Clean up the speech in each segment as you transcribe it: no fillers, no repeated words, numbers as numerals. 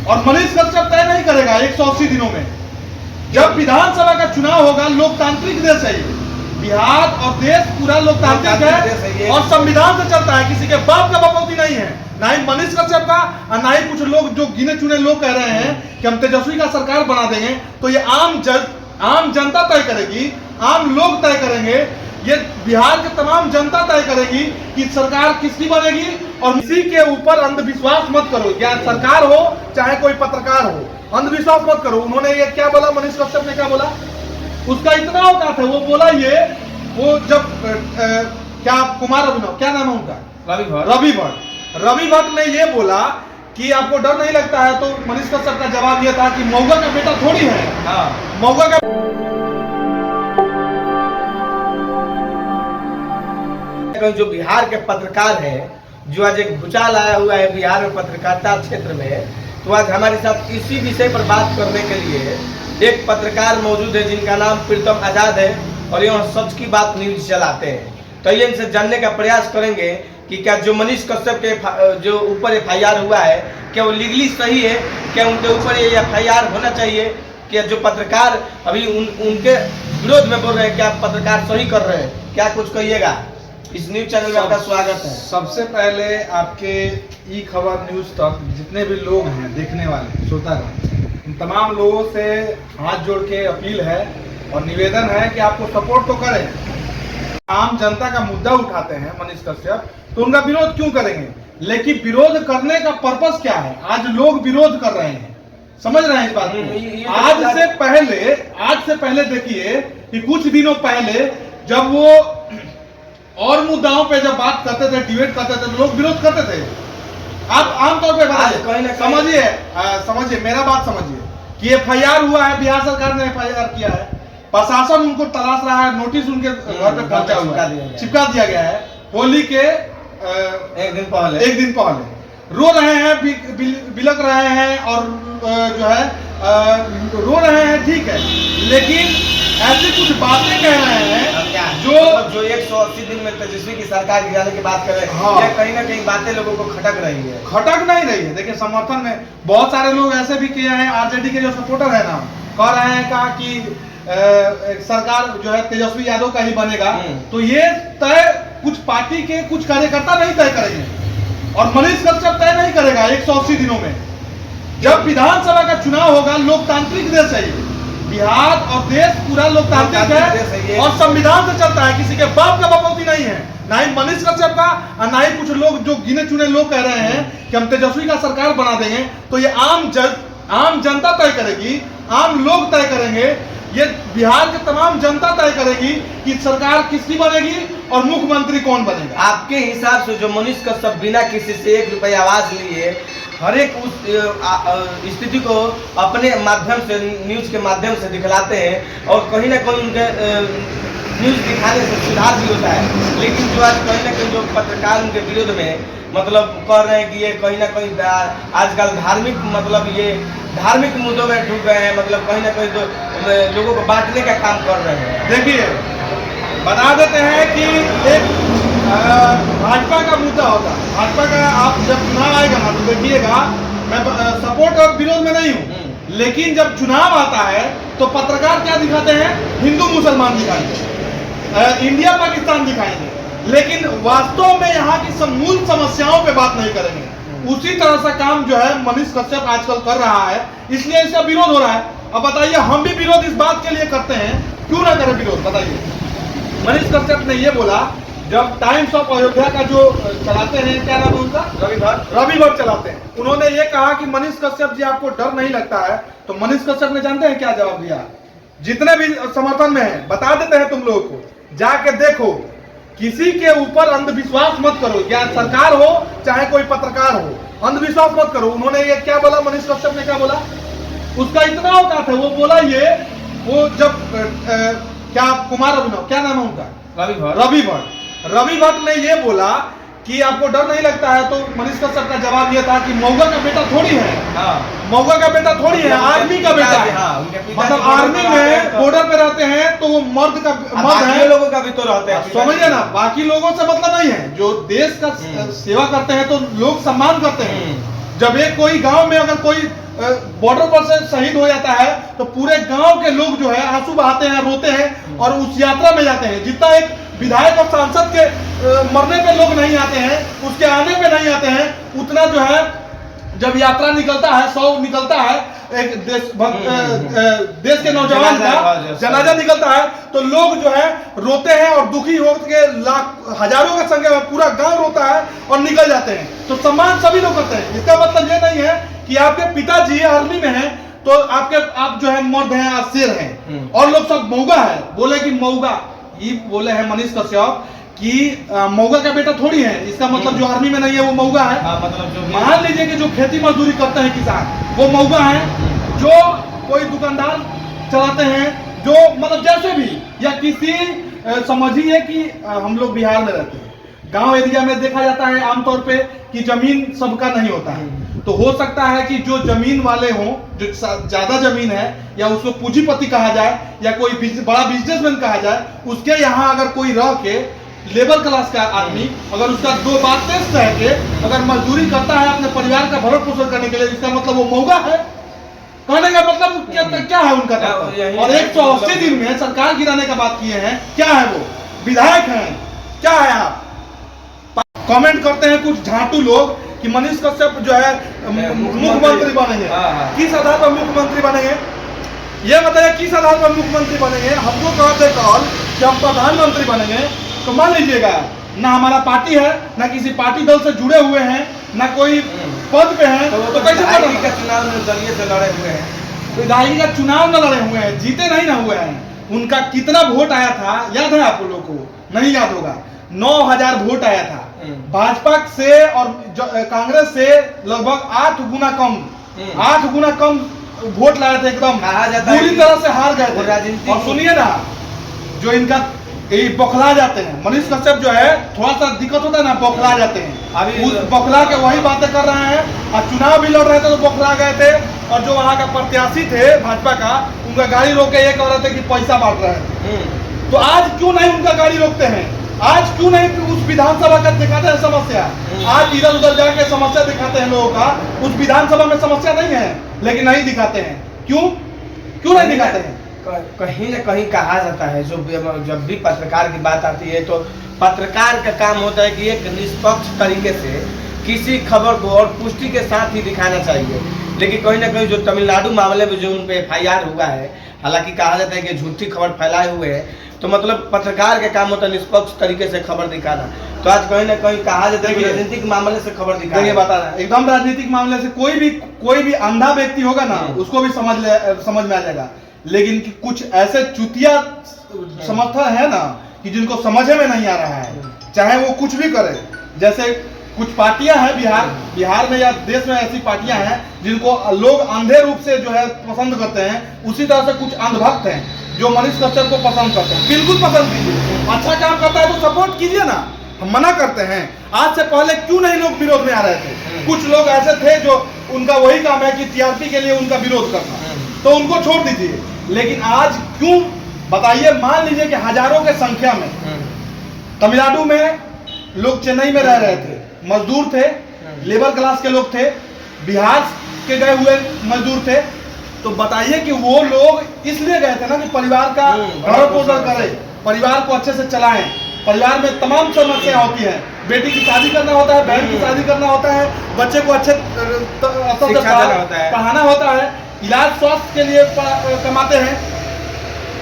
और मनीष कश्यप तय नहीं करेगा 180 दिनों में। जब विधानसभा का चुनाव होगा, लोकतांत्रिक देश है ये, बिहार और देश पूरा लोकतांत्रिक है और संविधान से चलता है। किसी के बाप का बपौती नहीं है, ना ही मनीष कश्यप का और ना ही कुछ लोग जो गिने चुने लोग कह रहे हैं कि हम तेजस्वी का सरकार बना देंगे। तो ये आम जनता तय करेगी, आम लोग तय करेंगे, ये बिहार के तमाम जनता तय करेगी कि सरकार किसकी बनेगी। और किसी के ऊपर अंधविश्वास मत करो, या सरकार हो चाहे कोई पत्रकार हो, अंधविश्वास मत करो। उन्होंने ये क्या बोला, मनीष कश्यप ने क्या बोला, उसका इतना औकात है, वो बोला ये, वो जब क्या कुमार अभिनव, क्या नाम है उनका, रवि भट्ट ने ये बोला कि आपको डर नहीं लगता है, तो मनीष कश्यप का जवाब ये था कि मौगा का बेटा थोड़ी है, मौगा का जो बिहार के पत्रकार है, जो आज एक भूचाल आया हुआ है बिहार में पत्रकारिता क्षेत्र में, तो आज हमारे साथ इसी विषय पर बात करने के लिए एक पत्रकार मौजूद है जिनका नाम प्रीतम आजाद है और ये सच की बात न्यूज चलाते हैं। तो ये इनसे जानने का प्रयास करेंगे कि क्या जो मनीष कश्यप के जो ऊपर FIR हुआ है, क्या वो लीगली सही है, क्या उनके ऊपर ये FIR होना चाहिए, क्या जो पत्रकार अभी उनके विरोध में बोल रहे हैं, क्या पत्रकार सही कर रहे हैं, क्या कुछ कहिएगा। इस न्यूज चैनल में आपका स्वागत है। सबसे पहले आपके ई खबर न्यूज तक जितने भी लोग हैं देखने वाले श्रोतागण, इन तमाम लोगों से हाथ जोड़ के अपील है और निवेदन है कि आपको सपोर्ट तो करें। आम जनता का मुद्दा उठाते हैं मनीष कश्यप, तो उनका विरोध क्यों करेंगे, लेकिन विरोध करने का पर्पस क्या है। आज लोग विरोध कर रहे हैं, समझ रहे हैं इस बात को। आज से पहले देखिए कि कुछ दिनों पहले जब वो और मुद्दाओं पे जब बात करते थे, डिबेट करते थे, तो लोग विरोध करते थे। आप आमतौर पे समझिए मेरा बात समझिए कि FIR हुआ है, बिहार सरकार ने FIR किया है, प्रशासन उनको तलाश रहा है, नोटिस उनके घर पे पहुंचा हुआ है, चिपका दिया गया है। होली के एक दिन पहले रो रहे हैं, बिलक रहे हैं और जो है रो रहे हैं, ठीक है, लेकिन ऐसी कुछ बातें कह रहे हैं जो 180 दिन में तेजस्वी की सरकार गिराने की बात कर रहे हैं। हाँ। कहीं ना कहीं बातें लोगों को खटक रही है, खटक नहीं रही है। देखिए समर्थन में बहुत सारे लोग ऐसे भी किए हैं, RJD के जो सपोर्टर है ना, कह रहे हैं कहा कि सरकार जो है तेजस्वी यादव का ही बनेगा। तो ये तय कुछ पार्टी के कुछ कार्यकर्ता नहीं तय करेंगे और मनीष कश्यप तय नहीं करेगा 180 दिनों में। जब विधानसभा का चुनाव होगा, लोकतांत्रिक देश है ये, बिहार और देश पूरा लोकतांत्रिक है और संविधान से चलता है। किसी के बाप का बपौती नहीं है, ना ही मनीष कश्यप का और ना ही कुछ लोग जो गिने चुने लोग कह रहे हैं कि हम तेजस्वी का सरकार बना देंगे। तो ये आम जनता तय करेगी, आम लोग तय करेंगे, ये बिहार के तमाम जनता तय करेगी कि सरकार किसकी बनेगी और मुख्यमंत्री कौन बनेगा। आपके हिसाब से जो मनीष कश्यप बिना किसी से 1 रुपया आवाज लिए हर एक उस स्थिति को अपने माध्यम से, न्यूज के माध्यम से दिखलाते हैं और कहीं ना कहीं उनके न्यूज दिखाने से सुधार भी होता है, लेकिन जो आज कहीं ना कहीं जो पत्रकार उनके विरोध में मतलब कह रहे हैं कि ये कहीं ना कहीं आजकल धार्मिक मतलब ये धार्मिक मुद्दों में डूब गए हैं, मतलब कहीं ना कहीं तो लोगों को बांटने का काम कर रहे हैं। देखिए बता देते हैं कि एक भाजपा का मुद्दा होगा, भाजपा का आप जब चुनाव आएगा ना तो देखिएगा, मैं सपोर्ट और विरोध में नहीं हूँ, लेकिन जब चुनाव आता है तो पत्रकार क्या दिखाते हैं, हिंदू मुसलमान दिखाएंगे, इंडिया पाकिस्तान दिखाएंगे, लेकिन वास्तव में यहाँ की मूल समस्याओं पे बात नहीं करेंगे। उसी तरह से काम जो है मनीष कश्यप आजकल कर रहा है, इसलिए इसका विरोध हो रहा है। अब बताइए, हम भी विरोध इस बात के लिए करते हैं, क्यों ना करें विरोध, बताइए। मनीष कश्यप ने ये बोला, जब टाइम्स ऑफ अयोध्या का जो चलाते हैं, क्या नाम है उनका, रवि भट्ट चलाते हैं, उन्होंने ये कहा कि मनीष कश्यप जी आपको डर नहीं लगता है, तो मनीष कश्यप ने जानते हैं क्या जवाब दिया, जितने भी समर्थन में है बता देते हैं तुम लोगों को, जाके देखो, किसी के ऊपर अंधविश्वास मत करो, या सरकार हो चाहे कोई पत्रकार हो, अंधविश्वास मत करो। उन्होंने ये क्या बोला, मनीष कश्यप ने क्या बोला, उसका इतना औकात है, वो बोला ये, वो जब क्या कुमार अभिनव, क्या नाम है उनका, रवि भट्ट ने ये बोला कि आपको डर नहीं लगता है, तो मनीष कश्यप का जवाब ये था कि मौगा का बेटा थोड़ी है, मौगा का बेटा थोड़ी है, आर्मी का बेटा है। मतलब आर्मी में बॉर्डर पे रहते हैं तो वो मर्द है, लोगों का भी तो रहते हैं, समझिए ना, बाकी लोगों से मतलब नहीं है। जो देश का सेवा करते हैं तो लोग सम्मान करते हैं, जब एक कोई गांव में अगर कोई बॉर्डर पर से शहीद हो जाता है तो पूरे गांव के लोग जो है आंसू बहाते हैं, रोते हैं और उस यात्रा में जाते हैं। जितना एक विधायक और सांसद के मरने पे लोग नहीं आते हैं, उसके आने पे नहीं आते हैं, उतना जो है जब यात्रा निकलता है, शव निकलता है, एक देश के नौजवान का जनाजा निकलता है तो लोग जो है रोते हैं और दुखी होकर लाख हजारों की संख्या में पूरा गांव रोता है और निकल जाते हैं। तो सम्मान सभी लोग करते हैं। इसका मतलब ये नहीं है कि आपके पिताजी आर्मी में हैं तो आप जो है मर्द हैं, आप शेर हैं और लोग सब मौगा है। बोले कि मौगा, ये बोले हैं मनीष कश्यप कि मौगा का बेटा थोड़ी है, इसका मतलब जो आर्मी में नहीं है वो मौगा है। मतलब जो मान लीजिए कि जो खेती मजदूरी करते हैं किसान वो मौगा है, जो कोई दुकानदार चलाते हैं, जो मतलब जैसे भी, या किसी समझिए कि हम लोग बिहार में रहते हैं, गांव एरिया में देखा जाता है आमतौर पे कि जमीन सबका नहीं होता है। तो हो सकता है कि जो जमीन वाले हों, जो ज्यादा जमीन है, या उसको पूंजीपति कहा जाए या कोई बड़ा बिजनेसमैन कहा जाए, उसके यहाँ अगर कोई रह के लेबर क्लास का आदमी अगर उसका दो बात तेज रह के अगर मजदूरी करता है अपने परिवार का भरण पोषण करने के लिए, इसका मतलब वो मौगा है। कहने का मतलब क्या है उनका? और 180 दिन में सरकार गिराने का बात किए हैं, क्या है वो? विधायक हैं, क्या है? आप कमेंट करते हैं कुछ झांटू लोग कि मनीष कश्यप जो है मुख्यमंत्री बनेंगे। किस आधार पर मुख्यमंत्री बनेंगे? ये बताइए किस आधार पर मुख्यमंत्री बनेंगे? हमको कहते कॉल कि हम प्रधानमंत्री बनेंगे, तो मान लीजिएगा ना हमारा पार्टी है, ना किसी पार्टी दल से जुड़े हुए हैं, ना कोई पद पे हैं, तो कैसे विधायकी का चुनाव नजरिए से लड़े हुए हैं? विधायकी का चुनाव न लड़े हुए हैं, जीते नहीं ना हुए हैं। उनका कितना वोट आया था याद है आप लोगों को? नहीं याद होगा। 9000 वोट आया था। भाजपा से और कांग्रेस से लगभग 8 गुना कम, 8 गुना कम वोट लाए थे। एकदम पूरी तरह से हार गए थे। और सुनिए ना, जो इनका बौखला जाते हैं, मनीष कश्यप जो है थोड़ा सा दिक्कत होता है ना, बौखला जाते हैं। अभी उस बौखला के वही बातें कर रहे हैं। और चुनाव भी लड़ रहे थे तो बौखला गए थे। और जो वहाँ का प्रत्याशी थे भाजपा का, उनका गाड़ी रोक के ये कह रहे थे कि पैसा बांट रहे हैं। तो आज क्यों नहीं उनका गाड़ी रोकते हैं? आज क्यों नहीं उस विधानसभा का दिखाते हैं समस्या? आज इधर उधर जाके समस्या दिखाते हैं लोगों का। उस विधानसभा में समस्या नहीं है, लेकिन नहीं दिखाते हैं। क्यों नहीं दिखाते हैं? कहीं न कहीं कहा जाता है, जब भी पत्रकार की बात आती है तो पत्रकार का काम होता है कि एक निष्पक्ष तरीके से किसी खबर को और पुष्टि के साथ ही दिखाना चाहिए। लेकिन कहीं ना कहीं जो तमिलनाडु मामले में जो उन पे FIR हुआ है, हालांकि कहा जाता है कि झूठी खबर फैलाए हुए हैं, तो मतलब पत्रकार का काम होता है निष्पक्ष तरीके से खबर दिखाना। तो आज कहीं ना कहीं कहा जाता है कि राजनीतिक मामले से खबर दिखाना। बता रहा है एकदम राजनीतिक मामले से कोई भी अंधा व्यक्ति होगा ना, उसको भी समझ में आ जाएगा। लेकिन कुछ ऐसे चुतिया समर्थक है ना कि जिनको समझ में नहीं आ रहा है, चाहे वो कुछ भी करे। जैसे कुछ पार्टियां हैं बिहार में या देश में, ऐसी पार्टियां हैं जिनको लोग अंधे रूप से जो है पसंद करते हैं। उसी तरह से कुछ अंधभक्त हैं जो मनीष कश्यप को पसंद करते हैं। बिल्कुल पसंद कीजिए, अच्छा काम करता है तो सपोर्ट कीजिए ना, हम मना करते हैं। आज से पहले क्यों नहीं लोग विरोध में आ रहे थे? कुछ लोग ऐसे थे जो उनका वही काम है कि TRP के लिए उनका विरोध करना, तो उनको छोड़ दीजिए। लेकिन आज क्यों बताइए? मान लीजिए कि हजारों के संख्या में तमिलनाडु में लोग चेन्नई में रह रहे थे, मजदूर थे, लेबर क्लास के लोग थे, बिहार के गए हुए मजदूर थे। तो बताइए कि वो लोग इसलिए गए थे ना कि परिवार का भरण पोषण करें, परिवार को अच्छे से चलाएं। परिवार में तमाम समस्या होती है, बेटी की शादी करना होता है, बहन की शादी करना होता है, बच्चे को अच्छे पढ़ाना होता है, इलाज स्वास्थ्य के लिए कमाते हैं।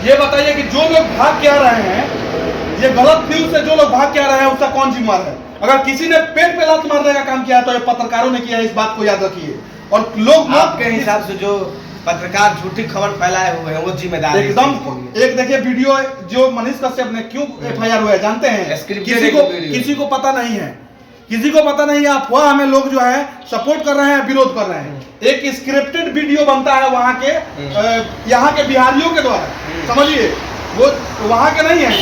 ये बताइए कि जो लोग भाग के आ रहे हैं, ये गलत न्यूज से जो लोग भाग के आ रहे हैं, उसका कौन जिम्मेदार है? अगर किसी ने पेट पे लात मारने का काम किया है तो ये पत्रकारों ने किया है, इस बात को याद रखिए। और लोग आपके हिसाब से जो पत्रकार झूठी खबर फैलाए हुए हैं वो जिम्मेदार एकदम। एक देखिए वीडियो जो मनीष कश्यप ने क्यों FIR हुआ है जानते हैं? किसी को पता नहीं है, किसी को पता नहीं है। अफवाह हमें लोग जो है सपोर्ट कर रहे हैं, विरोध कर रहे हैं। एक स्क्रिप्टेड वीडियो बनता है वहाँ के यहाँ के बिहारियों के द्वारा, समझिए, वो वहाँ के नहीं है,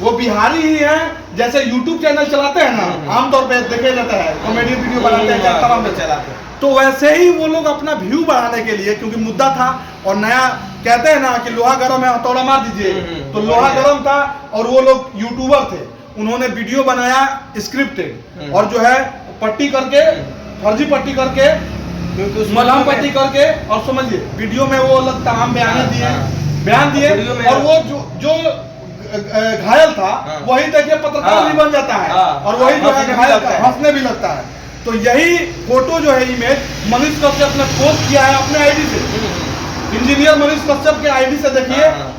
वो बिहारी ही है। जैसे YouTube चैनल चलाते हैं ना, आमतौर पे देखे जाता है, कॉमेडी वीडियो बनाते हैं, तमाम चलाते हैं। तो वैसे ही वो लोग अपना व्यू बढ़ाने के लिए, क्योंकि मुद्दा था और नया कहते हैं ना कि लोहा गर्म है हथौड़ा मार दीजिए, तो लोहा गर्म था और वो लोग यूट्यूबर थे। उन्होंने वीडियो बनाया स्क्रिप्टेड और जो है पट्टी करके फर्जी पट्टी करके, क्योंकि उस मलहम वीडियो पट्टी में- करके, और समझिए वीडियो में वो अलग तमाम बयान दिए, बयान दिए, वीडियो में- और वो जो घायल था हाँ। वही देखिए पत्रकार हाँ। भी बन जाता है, हाँ। और वही जो है हंसने भी घायल लगता है। हंसने भी लगता है। तो यही फोटो जो है, इमेज मनीष कश्यप ने पोस्ट किया है अपने आईडी से, इंजीनियर मनीष कश्यप के आईडी से देखिए, हाँ।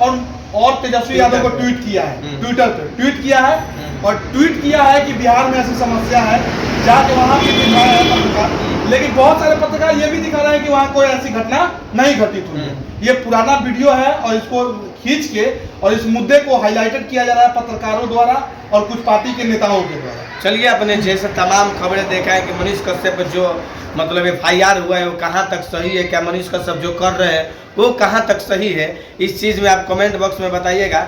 और तेजस्वी यादव को ट्वीट किया है, ट्विटर पे ट्वीट किया है, और ट्वीट किया है कि बिहार में ऐसी समस्या है, जाके वहां भी दिखाया है पत्रकार। लेकिन बहुत सारे पत्रकार ये भी दिखा रहे हैं कि वहां कोई ऐसी घटना नहीं घटित हुई है। ये पुराना वीडियो है, और इसको खींच के और इस मुद्दे को हाईलाइटेड किया जा रहा है पत्रकारों द्वारा और कुछ पार्टी के नेताओं के द्वारा। चलिए, अपने जैसे तमाम खबरें देखा है कि मनीष कश्यप जो मतलब FIR हुआ है वो कहाँ तक सही है, क्या मनीष कश्यप जो कर रहे हैं वो कहाँ तक सही है, इस चीज़ में आप कमेंट बॉक्स में बताइएगा।